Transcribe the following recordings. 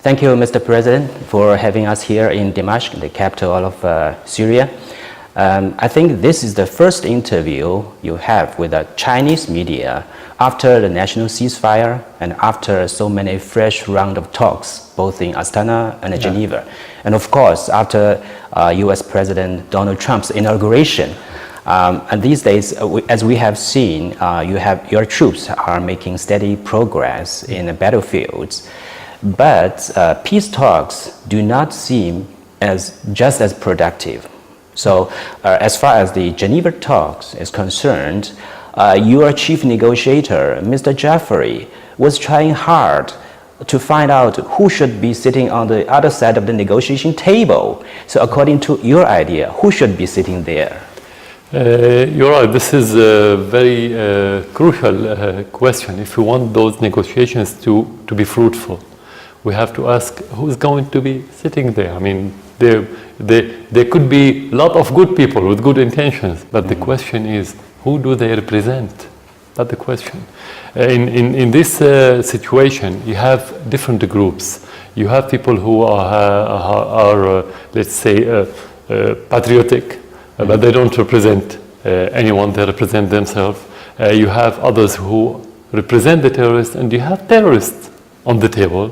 Thank you, Mr. President, for having us here in Damascus, the capital of Syria. I think this is the first interview you have with the Chinese media after the national ceasefire and after so many fresh round of talks, both in Astana and Geneva. And of course, after US President Donald Trump's inauguration. And these days, as we have seen, your troops are making steady progress in the battlefields. But peace talks do not seem just as productive. So as far as the Geneva talks is concerned, your chief negotiator, Mr. Jafari, was trying hard to find out who should be sitting on the other side of the negotiation table. So according to your idea, who should be sitting there? You're right. This is a very crucial question. If we want those negotiations to be fruitful, we have to ask who's going to be sitting there. I mean, there could be a lot of good people with good intentions, but the question is, who do they represent? That's the question. In this situation, you have different groups. You have people who are let's say, patriotic, but they don't represent anyone, they represent themselves. You have others who represent the terrorists, and you have terrorists on the table.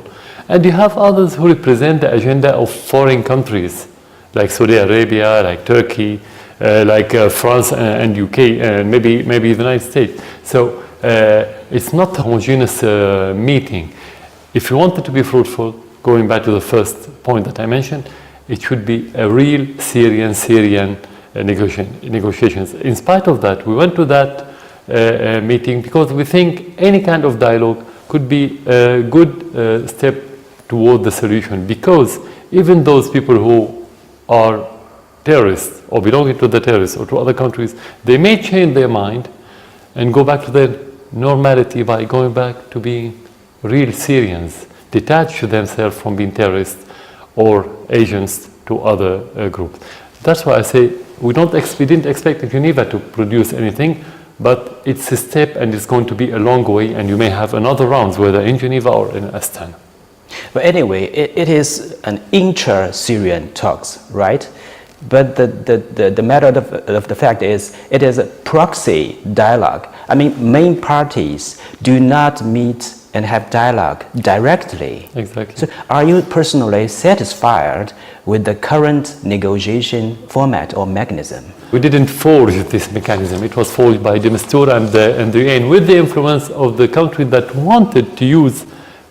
And you have others who represent the agenda of foreign countries, like Saudi Arabia, like Turkey, like France and UK, and maybe the United States. So it's not a homogeneous meeting. If you want it to be fruitful, going back to the first point that I mentioned, it should be a real Syrian negotiations. In spite of that, we went to that meeting because we think any kind of dialogue could be a good step toward the solution, because even those people who are terrorists or belonging to the terrorists or to other countries, they may change their mind and go back to their normality by going back to being real Syrians, detach themselves from being terrorists or agents to other groups. That's why I say we didn't expect Geneva to produce anything, but it's a step and it's going to be a long way, and you may have another rounds, whether in Geneva or in Astana. But anyway, it is an intra-Syrian talks, right? But the matter of the fact is, it is a proxy dialogue. I mean, main parties do not meet and have dialogue directly. Exactly. So are you personally satisfied with the current negotiation format or mechanism? We didn't forge this mechanism. It was forged by de Mistura and the UN with the influence of the country that wanted to use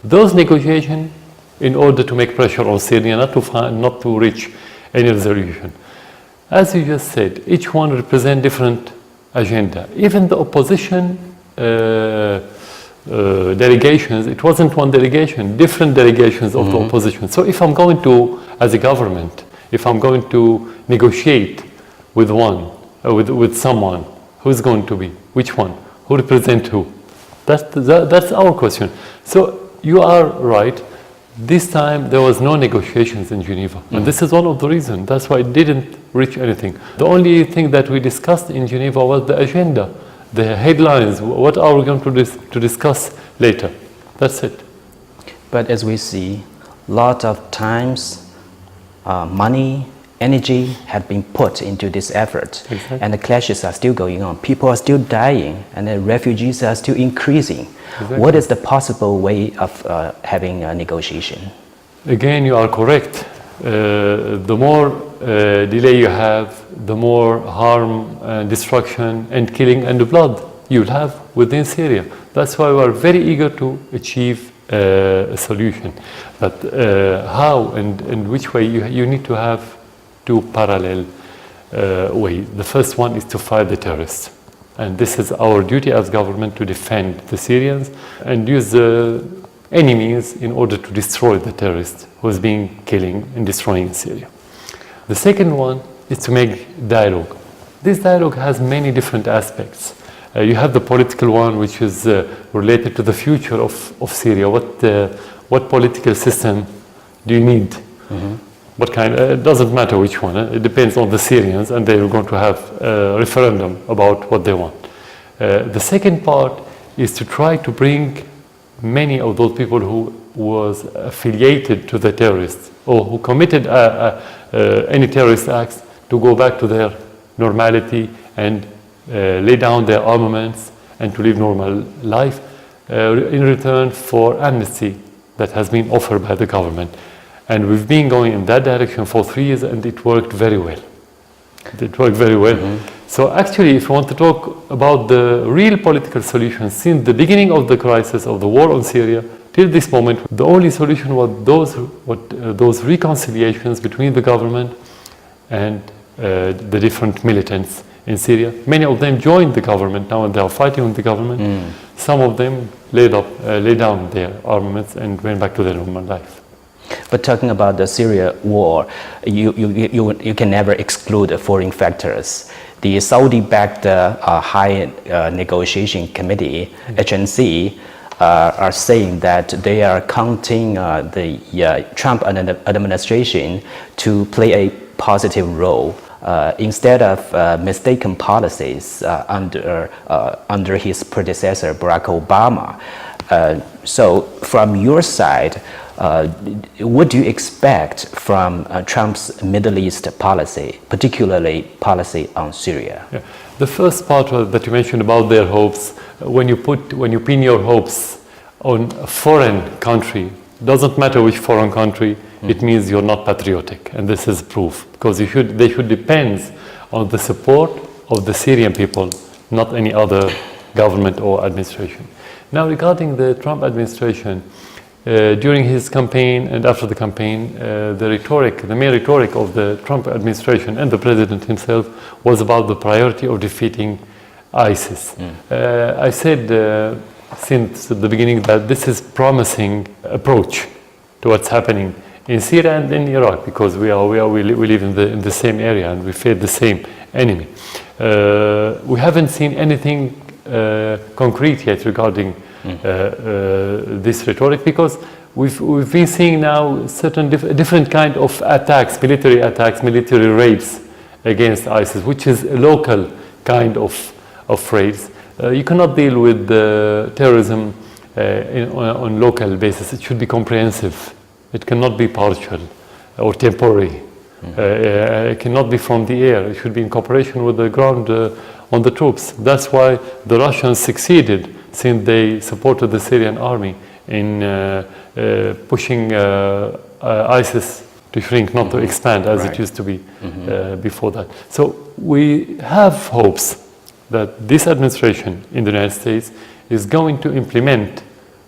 those negotiations in order to make pressure on Syria not to reach any resolution. As you just said, each one represents different agenda. Even the opposition delegations, it wasn't one delegation, different delegations of the opposition. So if I'm going to, as a government, if I'm going to negotiate with with someone, who's going to be? Which one? Who represents who? That's our question. So you are right. This time there was no negotiations in Geneva. And this is one of the reasons. That's why it didn't reach anything. The only thing that we discussed in Geneva was the agenda, the headlines, what are we going to discuss later. That's it. But as we see, a lot of times, money, energy have been put into this effort. Exactly. And the clashes are still going on. People are still dying, and the refugees are still increasing. Exactly. What is the possible way of having a negotiation? Again, you are correct. The more delay you have, the more harm and destruction and killing and blood you'll have within Syria. That's why we are very eager to achieve a solution. But how and which way, you need to have two parallel ways. The first one is to fight the terrorists. And this is our duty as government, to defend the Syrians and use any means in order to destroy the terrorists who is killing and destroying Syria. The second one is to make dialogue. This dialogue has many different aspects. You have the political one, which is related to the future of Syria. What political system do you need? What kind? It doesn't matter which one. It depends on the Syrians, and they're going to have a referendum about what they want. The second part is to try to bring many of those people who was affiliated to the terrorists or who committed any terrorist acts to go back to their normality and lay down their armaments and to live normal life in return for amnesty that has been offered by the government. And we've been going in that direction for 3 years, and it worked very well. It worked very well. So actually, if you want to talk about the real political solution since the beginning of the crisis of the war on Syria till this moment, the only solution was those reconciliations between the government and the different militants in Syria. Many of them joined the government now, and they are fighting with the government. Some of them laid down their armaments and went back to their normal life. But talking about the Syria war, you can never exclude foreign factors. The Saudi-backed High Negotiation Committee, HNC, are saying that they are counting the Trump administration to play a positive role instead of mistaken policies under his predecessor, Barack Obama. So from your side, what do you expect from Trump's Middle East policy, particularly policy on Syria? Yeah. The first part that you mentioned about their hopes, when you pin your hopes on a foreign country, doesn't matter which foreign country, it means you're not patriotic, and this is proof, because they should depend on the support of the Syrian people, not any other government or administration. Now, regarding the Trump administration, during his campaign and after the campaign, the main rhetoric of the Trump administration and the president himself was about the priority of defeating ISIS. I said since the beginning that this is promising approach to what's happening in Syria and in Iraq, because we live in the same area and we face the same enemy. We haven't seen anything concrete yet regarding this rhetoric, because we've been seeing now certain different kind of attacks, military raids against ISIS, which is a local kind of raids. You cannot deal with terrorism on local basis. It should be comprehensive. It cannot be partial or temporary. It cannot be from the air. It should be in cooperation with the ground on the troops. That's why the Russians succeeded, since they supported the Syrian army in pushing ISIS to shrink, not to expand as it used to be before that. So we have hopes that this administration in the United States is going to implement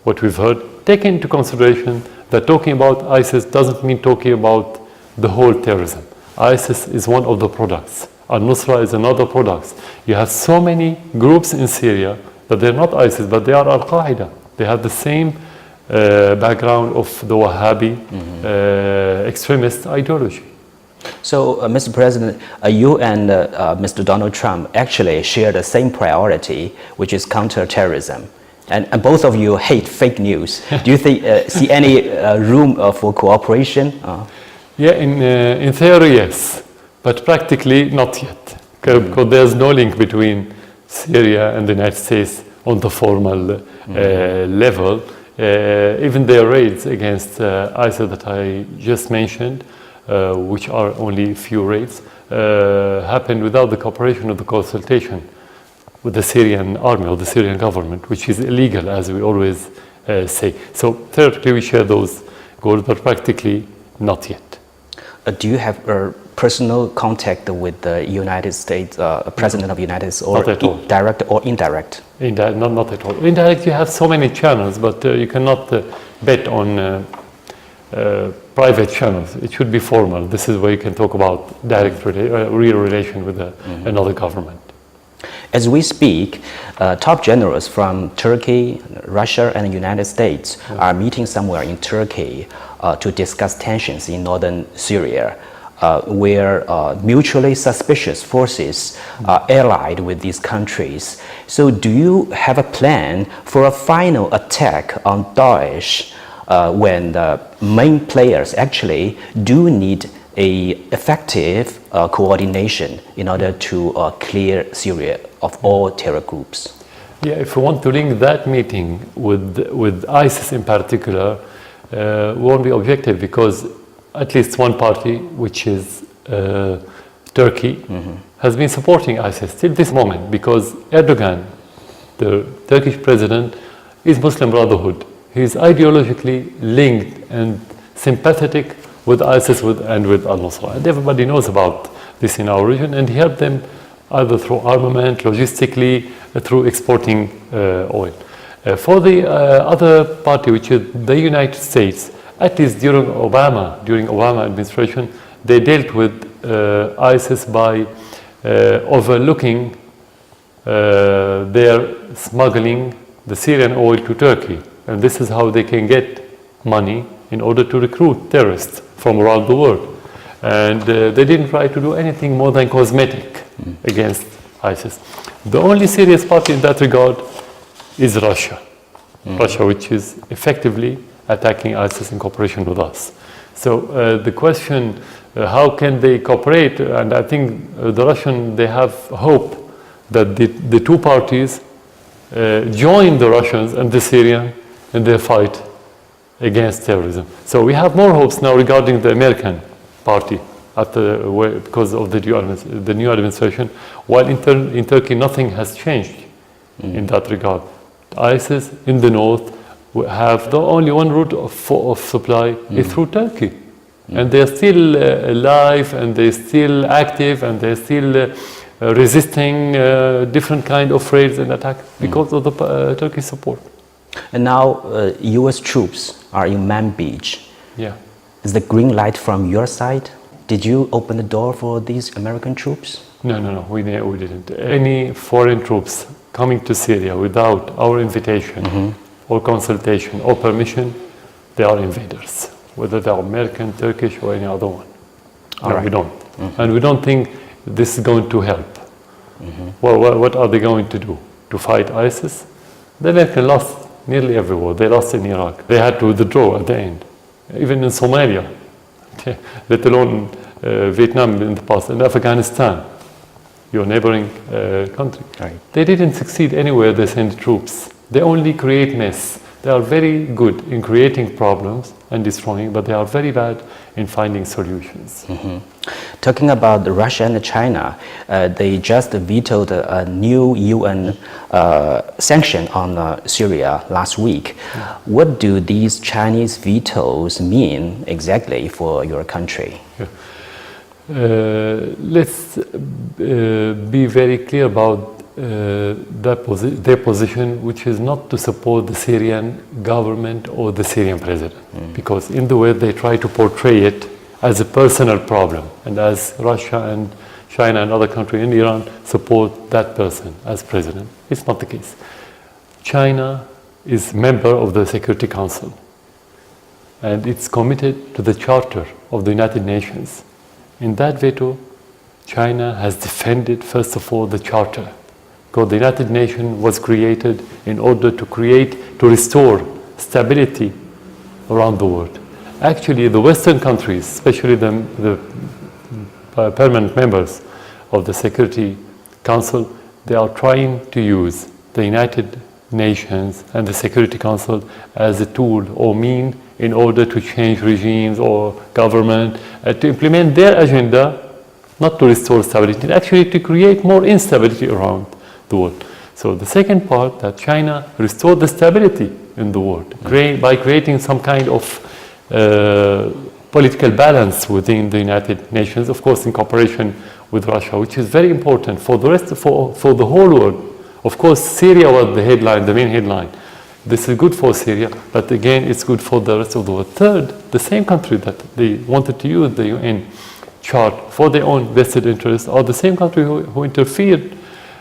what we've heard, taking into consideration that talking about ISIS doesn't mean talking about the whole terrorism. ISIS is one of the products. Al-Nusra is another product. You have so many groups in Syria that they're not ISIS, but they are Al-Qaeda. They have the same background of the Wahhabi extremist ideology. So, Mr. President, you and Mr. Donald Trump actually share the same priority, which is counterterrorism. And both of you hate fake news. Do you see any room for cooperation? Yeah, in theory, yes, but practically not yet, because there's no link between Syria and the United States on the formal level. Even their raids against ISIL that I just mentioned, which are only a few raids, happened without the cooperation of the consultation with the Syrian army or the Syrian government, which is illegal, as we always say. So theoretically we share those goals, but practically not yet. Do you have personal contact with the United States, President of the United States, or direct or indirect? Not at all. Indirect, you have so many channels, but you cannot bet on private channels. It should be formal. This is where you can talk about direct, real relation with another government. As we speak, top generals from Turkey, Russia, and the United States are meeting somewhere in Turkey to discuss tensions in northern Syria, where mutually suspicious forces are allied with these countries. So do you have a plan for a final attack on Daesh when the main players actually do need a effective coordination in order to clear Syria of all terror groups? Yeah, if we want to link that meeting with ISIS in particular, won't be objective because at least one party, which is Turkey, has been supporting ISIS till this moment because Erdogan, the Turkish president, is Muslim Brotherhood. He is ideologically linked and sympathetic with ISIS and with al-Nusra. And everybody knows about this in our region, and he helped them either through armament, logistically, through exporting oil. For the other party, which is the United States, at least during Obama administration, they dealt with ISIS by overlooking their smuggling the Syrian oil to Turkey. And this is how they can get money in order to recruit terrorists from around the world. And they didn't try to do anything more than cosmetic against ISIS. The only serious party in that regard is Russia. Russia, which is effectively attacking ISIS in cooperation with us. So the question, how can they cooperate? And I think the Russian, they have hope that the two parties join the Russians and the Syrian in their fight against terrorism. So we have more hopes now regarding the American party because of the new administration, while in Turkey nothing has changed in that regard. ISIS in the north have the only one route of supply is through Turkey. And they're still alive, and they're still active, and they're still resisting different kind of raids and attacks because of the Turkish support. And now U.S. troops are in Manbij. Yeah. Is the green light from your side? Did you open the door for these American troops? No, we didn't. Any foreign troops coming to Syria without our invitation or consultation or permission, they are invaders, whether they are American, Turkish, or any other one. No, we don't. And we don't think this is going to help. Well, what are they going to do? To fight ISIS? The Americans lost nearly everywhere. They lost in Iraq. They had to withdraw at the end. Even in Somalia, let alone Vietnam in the past, and Afghanistan, your neighboring country. Right. They didn't succeed anywhere they sent troops. They only create mess. They are very good in creating problems and destroying, but they are very bad in finding solutions. Talking about Russia and China, they just vetoed a new UN sanction on Syria last week. What do these Chinese vetoes mean exactly for your country? Let's be very clear about their position, which is not to support the Syrian government or the Syrian president, because in the way they try to portray it as a personal problem, and as Russia and China and other countries in Iran support that person as president. It's not the case. China is member of the Security Council, and it's committed to the Charter of the United Nations. In that veto, China has defended, first of all, the Charter, because the United Nations was created in order to restore stability around the world. Actually, the Western countries, especially the permanent members of the Security Council, they are trying to use the United Nations and the Security Council as a tool or mean in order to change regimes or government, to implement their agenda, not to restore stability, actually to create more instability around the world. So the second part, that China restored the stability in the world by creating some kind of political balance within the United Nations, of course in cooperation with Russia, which is very important for the rest, for the whole world. Of course, Syria was the main headline. This is good for Syria, but again, it's good for the rest of the world. Third, the same country that they wanted to use the UN chart for their own vested interests are the same country who interfered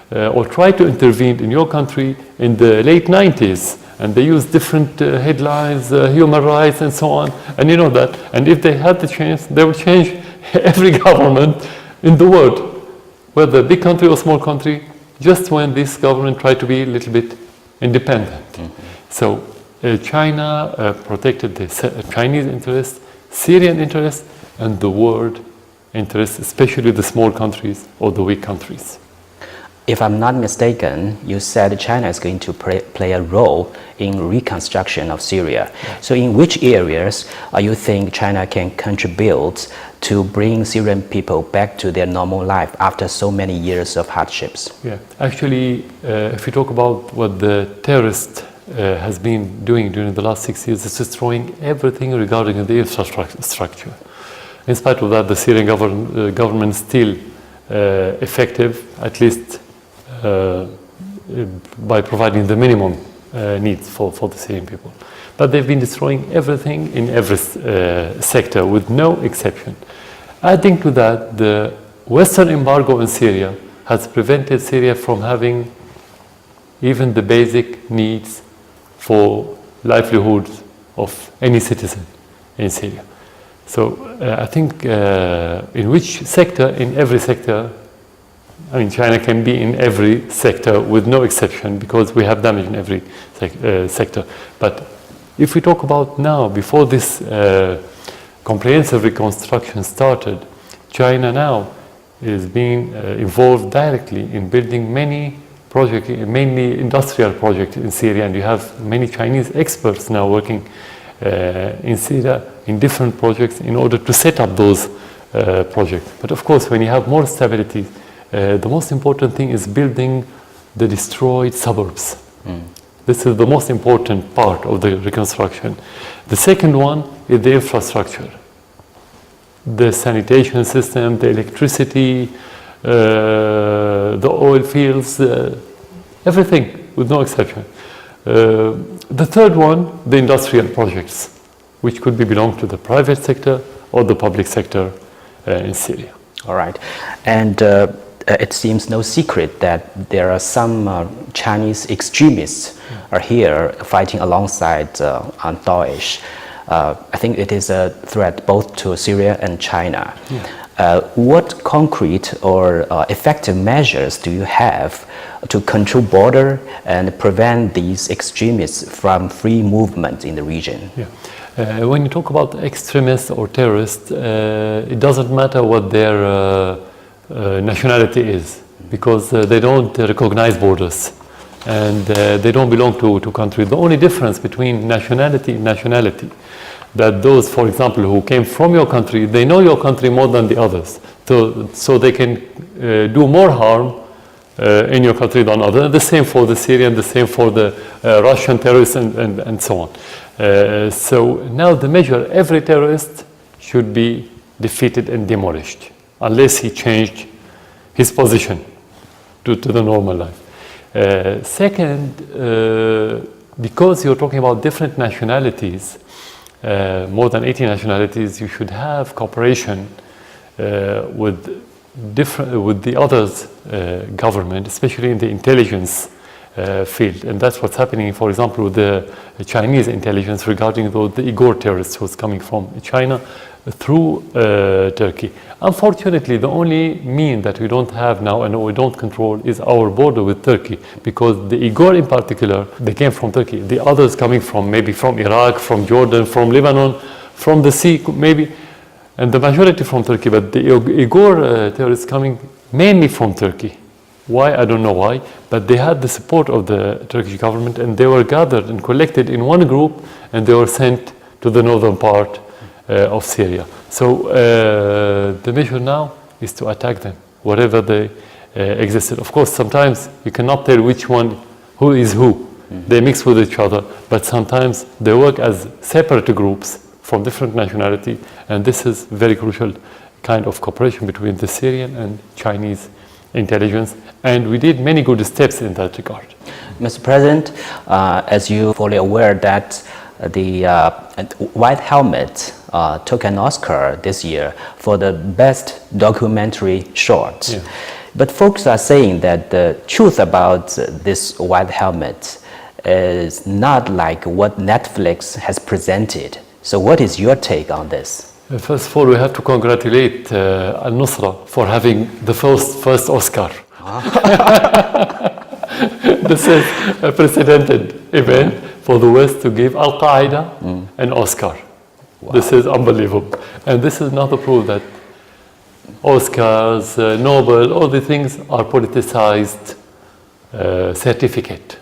or tried to intervene in your country in the late 90s. And they used different headlines, human rights, and so on. And you know that. And if they had the chance, they would change every government in the world, whether big country or small country, just when this government tried to be a little bit independent. So China protected the Chinese interests, Syrian interests, and the world interests, especially the small countries or the weak countries. If I'm not mistaken, you said China is going to play a role in reconstruction of Syria. So in which areas you think China can contribute to bring Syrian people back to their normal life after so many years of hardships? Yeah, actually, if we talk about what the terrorist has been doing during the last 6 years, it's destroying everything regarding the infrastructure. In spite of that, the Syrian government is still effective, at least by providing the minimum needs for the Syrian people. But they've been destroying everything in every sector with no exception. Adding to that, the Western embargo in Syria has prevented Syria from having even the basic needs for livelihoods of any citizen in Syria. So I think in which sector, in every sector, I mean, China can be in every sector with no exception because we have damage in every sector. But if we talk about now, before this comprehensive reconstruction started, China now is being involved directly in building many projects, mainly industrial projects in Syria, and you have many Chinese experts now working in Syria in different projects in order to set up those projects. But of course, when you have more stability, the most important thing is building the destroyed suburbs. This is the most important part of the reconstruction. The second one is the infrastructure. The sanitation system, the electricity, the oil fields, everything with no exception. The third one, the industrial projects, which could belong to the private sector or the public sector in Syria. All right. And it seems no secret that there are some Chinese extremists are here fighting alongside on Daesh. I think it is a threat both to Syria and China. What concrete or effective measures do you have to control border and prevent these extremists from free movement in the region? When you talk about extremists or terrorists, it doesn't matter what their nationality is, because they don't recognize borders and they don't belong to countries. The only difference between nationality and nationality, that those, for example, who came from your country, they know your country more than the others, so they can do more harm in your country than others. The same for the Syrian, the same for the Russian terrorists, and so on. So now the measure, every terrorist should be defeated and demolished, unless he changed his position to the normal life. Second, because you're talking about different nationalities, more than 80 nationalities, you should have cooperation with the others government, especially in the intelligence field. And that's what's happening, for example, with the Chinese intelligence regarding the Uyghur terrorists who's coming from China through Turkey. Unfortunately, the only mean that we don't have now and we don't control is our border with Turkey, because the Uyghur in particular, they came from Turkey. The others coming from maybe from Iraq, from Jordan, from Lebanon, from the sea maybe, and the majority from Turkey, but the Uyghur terrorists coming mainly from Turkey. Why? I don't know why, but they had the support of the Turkish government and they were gathered and collected in one group and they were sent to the northern part of Syria. So the measure now is to attack them wherever they existed. Of course, sometimes you cannot tell which one, who is who. They mix with each other, but sometimes they work as separate groups from different nationality, and this is very crucial kind of cooperation between the Syrian and Chinese intelligence, and we did many good steps in that regard. Mr. President, as you're fully aware that the White Helmet took an Oscar this year for the best documentary short. Yeah. But folks are saying that the truth about this White Helmet is not like what Netflix has presented. So what is your take on this? First of all, we have to congratulate Al-Nusra for having the first Oscar. This is a precedented event for the West to give Al-Qaeda an Oscar. Wow. This is unbelievable. And this is another proof that Oscars, Nobel, all the things are politicized certificate.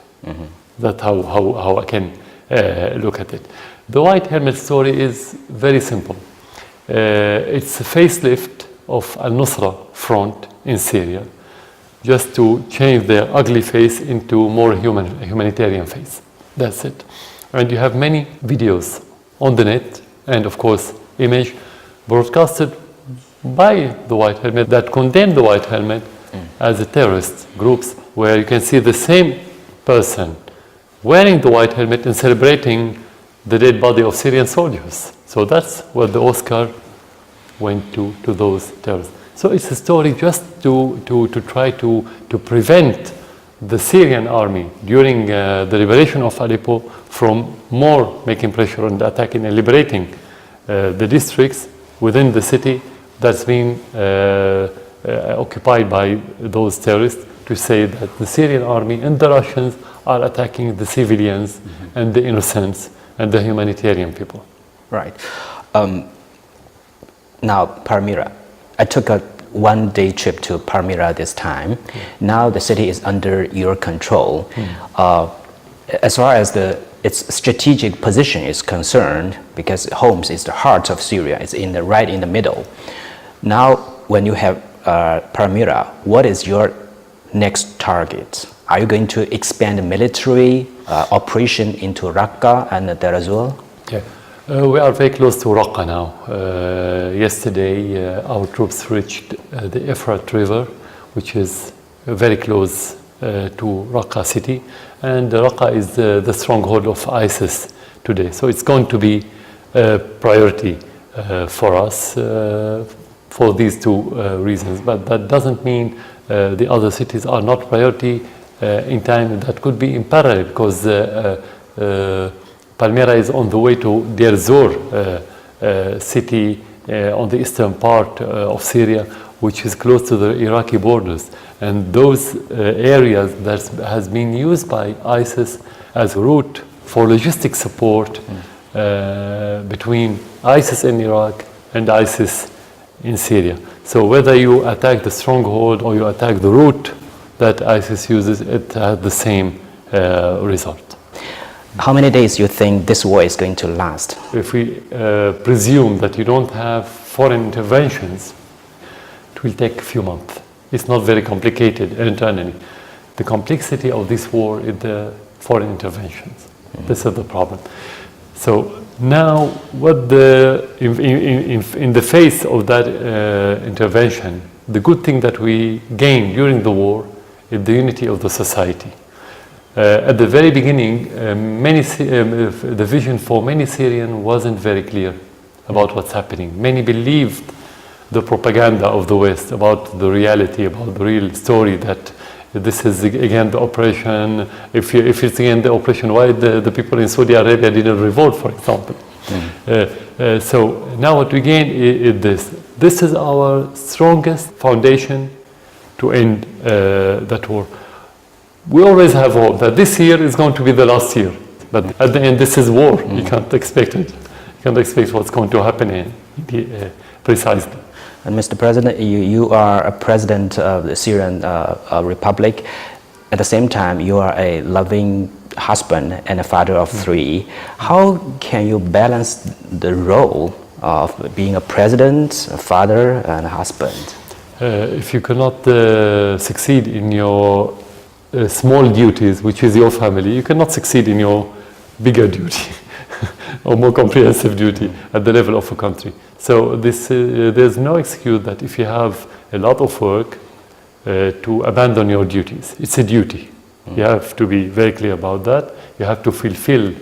That's how I can look at it. The white helmet story is very simple. It's a facelift of Al-Nusra Front in Syria, just to change their ugly face into more humanitarian face. That's it. And you have many videos on the net, and of course image broadcasted by the white helmet that condemn the white helmet as a terrorist groups, where you can see the same person wearing the white helmet and celebrating the dead body of Syrian soldiers. So that's what the Oscar went to those terrorists. So it's a story just to try to prevent the Syrian army during the liberation of Aleppo from more making pressure on the attacking and liberating the districts within the city that's been occupied by those terrorists, to say that the Syrian army and the Russians are attacking the civilians and the innocents and the humanitarian people. Right. Now, Palmyra. I took a one-day trip to Palmyra this time. Now the city is under your control. As far as its strategic position is concerned, because Homs is the heart of Syria, it's right in the middle. Now, when you have Palmyra, what is your next target? Are you going to expand the military operation into Raqqa and Deir ez-Zor? Yeah. We are very close to Raqqa now. Yesterday, our troops reached the Euphrates River, which is very close to Raqqa city. And Raqqa is the stronghold of ISIS today. So it's going to be a priority for us for these two reasons. But that doesn't mean the other cities are not priority in time. That could be in parallel, because Palmyra is on the way to Deir ez-Zor city on the eastern part of Syria, which is close to the Iraqi borders. And those areas that has been used by ISIS as a route for logistic support between ISIS in Iraq and ISIS in Syria. So whether you attack the stronghold or you attack the route that ISIS uses, it has the same result. How many days do you think this war is going to last? If we presume that you don't have foreign interventions, it will take a few months. It's not very complicated internally. The complexity of this war is the foreign interventions. This is the problem. So now, what in the face of that intervention, the good thing that we gained during the war is the unity of the society. At the very beginning, the vision for many Syrians wasn't very clear about what's happening. Many believed the propaganda of the West about the reality, about the real story, that this is again the operation. If it's again the operation, why the people in Saudi Arabia didn't revolt, for example. So now what we gain is this. This is our strongest foundation to end that war. We always have hope that this year is going to be the last year. But at the end, this is war. You can't expect it. You can't expect what's going to happen precisely. And Mr. President, you are a president of the Syrian Republic. At the same time, you are a loving husband and a father of three. How can you balance the role of being a president, a father, and a husband? If you cannot succeed in your small duties, which is your family, you cannot succeed in your bigger duty or more comprehensive duty at the level of a country. So there's no excuse that if you have a lot of work to abandon your duties. It's a duty. You have to be very clear about that. You have to fulfill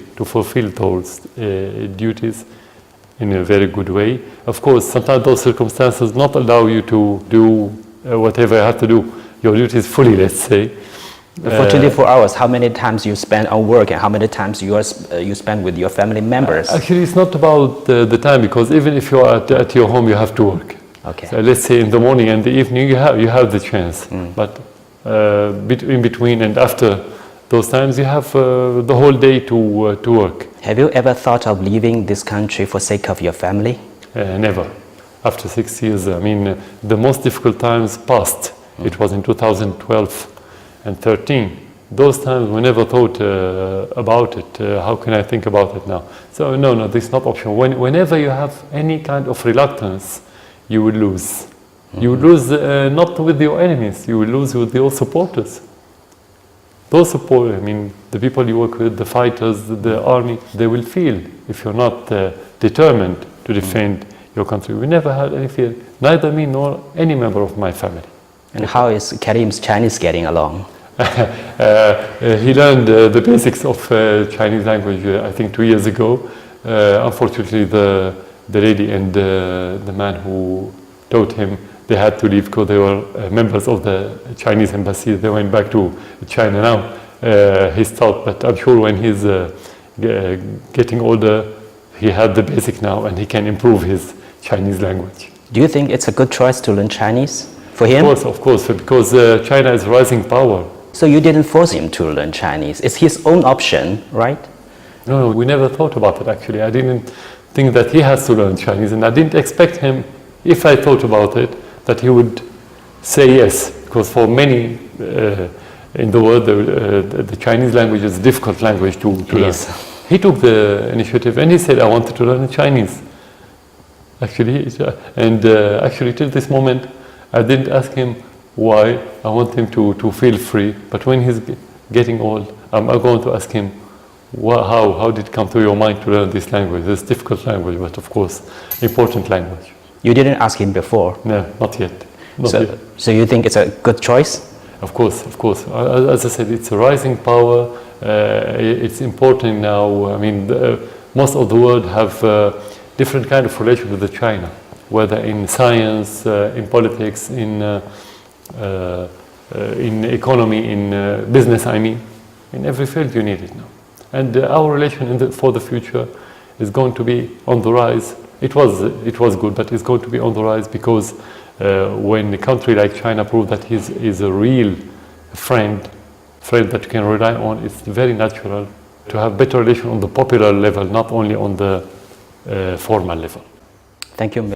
those duties in a very good way. Of course, sometimes those circumstances not allow you to do whatever you have to do, your duties fully, let's say. For 24 hours, how many times you spend on work and how many times you spend with your family members? Actually, it's not about the time, because even if you are at your home, you have to work. Okay. So let's say in the morning and the evening, you have the chance. But in between and after those times, you have the whole day to work. Have you ever thought of leaving this country for sake of your family? Never. after 6 years. I mean, the most difficult times passed. It was in 2012 and 13. Those times we never thought about it. How can I think about it now? So no, this is not option. Whenever you have any kind of reluctance, you will lose. You will lose not with your enemies, you will lose with your supporters. Those support, I mean, the people you work with, the fighters, the army, they will feel if you're not determined to defend your country. We never had any fear, neither me nor any member of my family. And how is Karim's Chinese getting along? He learned the basics of Chinese language, I think 2 years ago. Unfortunately, the lady and the man who taught him, they had to leave because they were members of the Chinese embassy. They went back to China now. He stopped, but I'm sure when he's getting older, he had the basic now and he can improve his Chinese language. Do you think it's a good choice to learn Chinese for him? Of course, because China is rising power. So you didn't force him to learn Chinese. It's his own option, right? No, we never thought about it actually. I didn't think that he has to learn Chinese, and I didn't expect him, if I thought about it, that he would say yes, because for many in the world, the Chinese language is a difficult language to learn. He took the initiative and he said, I wanted to learn Chinese. Actually, actually till this moment, I didn't ask him why. I want him to feel free, but when he's getting old, I'm going to ask him, how did it come to your mind to learn this language, this difficult language, but of course, important language. You didn't ask him before? No, not yet. So you think it's a good choice? Of course. As I said, it's a rising power. It's important now. I mean, most of the world have different kind of relation with China, whether in science, in politics, in economy, in business. I mean, in every field you need it now. And our relation for the future is going to be on the rise. It was good, but it's going to be on the rise because when a country like China proves that he's a real friend that you can rely on, it's very natural to have better relation on the popular level, not only on the formal level. Thank you.